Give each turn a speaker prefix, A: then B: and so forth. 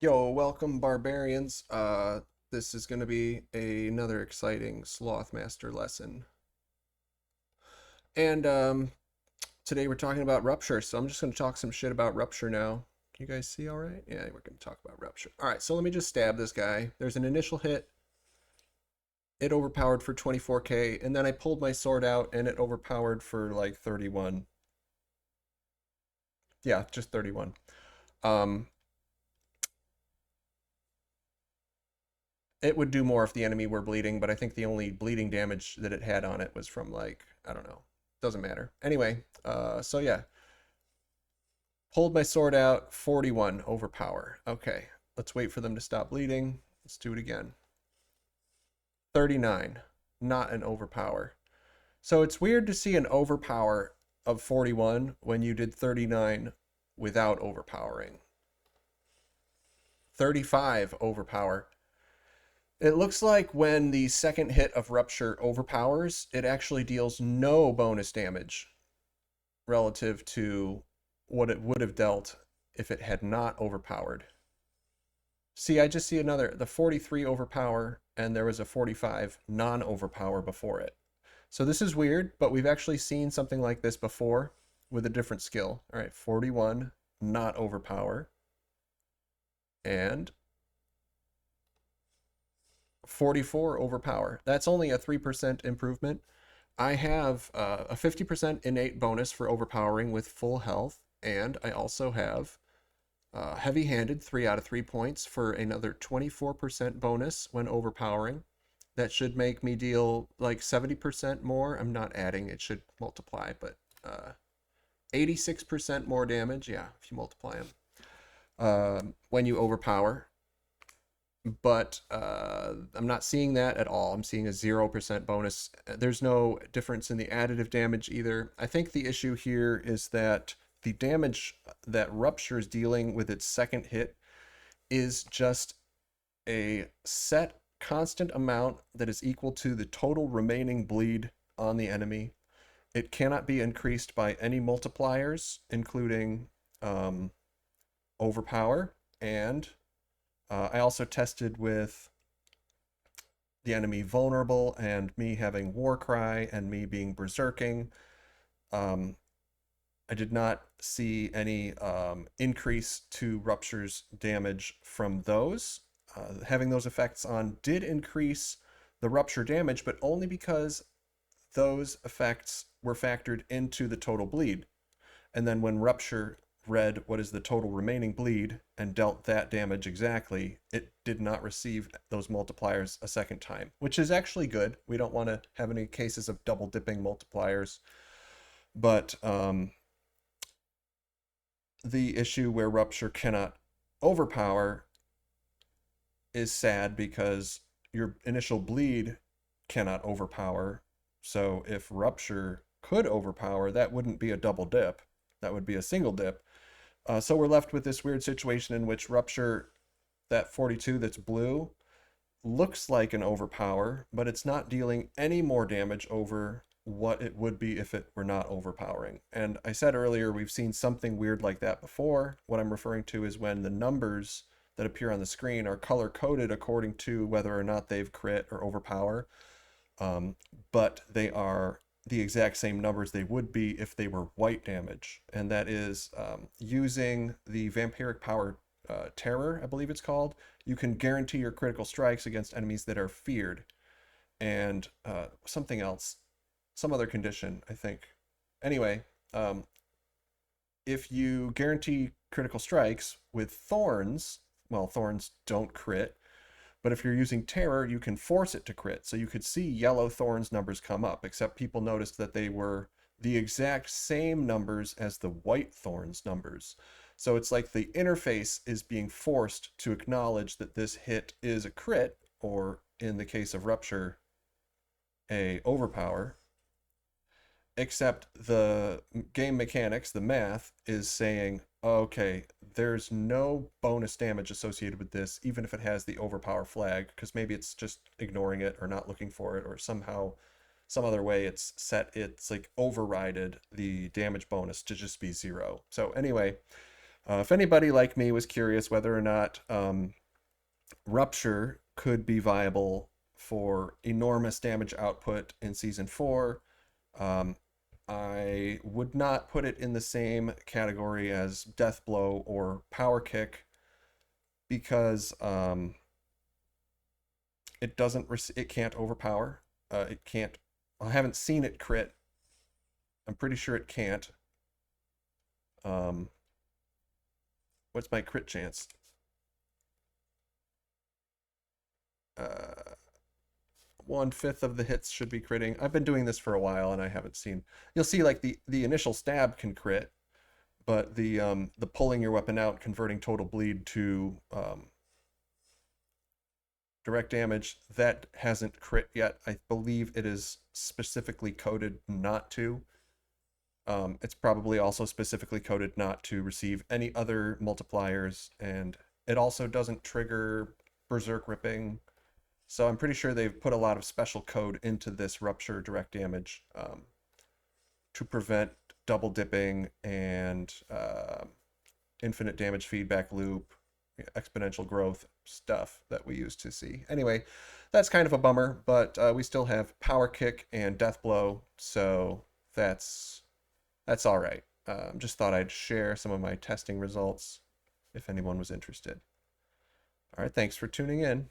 A: Yo, welcome barbarians. This is going to be another exciting Sloth Master lesson. And today we're talking about Rupture, so I'm just going to talk some shit about Rupture now. Can you guys see all right? Yeah, we're going to talk about Rupture. All right, so let me just stab this guy. There's an initial hit. It overpowered for 24k, and then I pulled my sword out and it overpowered for like 31. Yeah, just 31. Um, It would do more if the enemy were bleeding, but I think the only bleeding damage that it had on it was from like, I don't know. Doesn't matter. Anyway, so yeah. Pulled my sword out, 41 overpower. Okay, let's wait for them to stop bleeding. Let's do it again. 39, not an overpower. So it's weird to see an overpower of 41 when you did 39 without overpowering. 35 overpower. It looks like when the second hit of Rupture overpowers, it actually deals no bonus damage relative to what it would have dealt if it had not overpowered. See, I just see the 43 overpower, and there was a 45 non-overpower before it. So this is weird, but we've actually seen something like this before with a different skill. All right, 41 not overpower, and 44 overpower. That's only a 3% improvement. I have a 50% innate bonus for overpowering with full health, and I also have heavy-handed 3 out of 3 points for another 24% bonus when overpowering. That should make me deal like 70% more. I'm not adding, it should multiply, but 86% more damage. Yeah, if you multiply them. When you overpower, but I'm not seeing that at all. I'm seeing a 0% bonus. There's no difference in the additive damage either. I think the issue here is that the damage that Rupture is dealing with its second hit is just a set constant amount that is equal to the total remaining bleed on the enemy. It cannot be increased by any multipliers, including overpower, and I also tested with the enemy vulnerable and me having war cry and me being berserking. I did not see any increase to Rupture's damage from those. Having those effects on did increase the Rupture damage, but only because those effects were factored into the total bleed. And then when Rupture read what is the total remaining bleed and dealt that damage exactly, it did not receive those multipliers a second time, which is actually good. We don't want to have any cases of double dipping multipliers. But the issue where Rupture cannot overpower is sad because your initial bleed cannot overpower. So if Rupture could overpower, that wouldn't be a double dip. That would be a single dip. So we're left with this weird situation in which Rupture, that 42 that's blue, looks like an overpower, but it's not dealing any more damage over what it would be if it were not overpowering. And I said earlier, we've seen something weird like that before. What I'm referring to is when the numbers that appear on the screen are color coded according to whether or not they've crit or overpower. But they are the exact same numbers they would be if they were white damage. And that is using the vampiric power terror, I believe it's called. You can guarantee your critical strikes against enemies that are feared. And something else, some other condition, I think. Anyway, if you guarantee critical strikes with thorns, well, thorns don't crit, but if you're using terror, you can force it to crit. So you could see yellow thorns numbers come up, except people noticed that they were the exact same numbers as the white thorns numbers. So it's like the interface is being forced to acknowledge that this hit is a crit, or in the case of Rupture, a overpower, except the game mechanics, the math, is saying, okay, there's no bonus damage associated with this, even if it has the overpower flag, because maybe it's just ignoring it or not looking for it, or somehow, some other way it's like overrided the damage bonus to just be 0. So anyway, If anybody like me was curious whether or not Rupture could be viable for enormous damage output in Season 4, um, I would not put it in the same category as Death Blow or Power Kick because it can't overpower. It can't. I haven't seen it crit. I'm pretty sure it can't. Um, what's my crit chance? Uh, 1/5 of the hits should be critting. I've been doing this for a while and I haven't seen. You'll see like the initial stab can crit, but the pulling your weapon out, converting total bleed to direct damage, that hasn't crit yet. I believe it is specifically coded not to. It's probably also specifically coded not to receive any other multipliers, and it also doesn't trigger berserk ripping. So I'm pretty sure they've put a lot of special code into this rupture direct damage to prevent double dipping and infinite damage feedback loop, exponential growth stuff that we used to see. Anyway, that's kind of a bummer, but we still have power kick and death blow, so that's all right. Just thought I'd share some of my testing results if anyone was interested. All right, thanks for tuning in.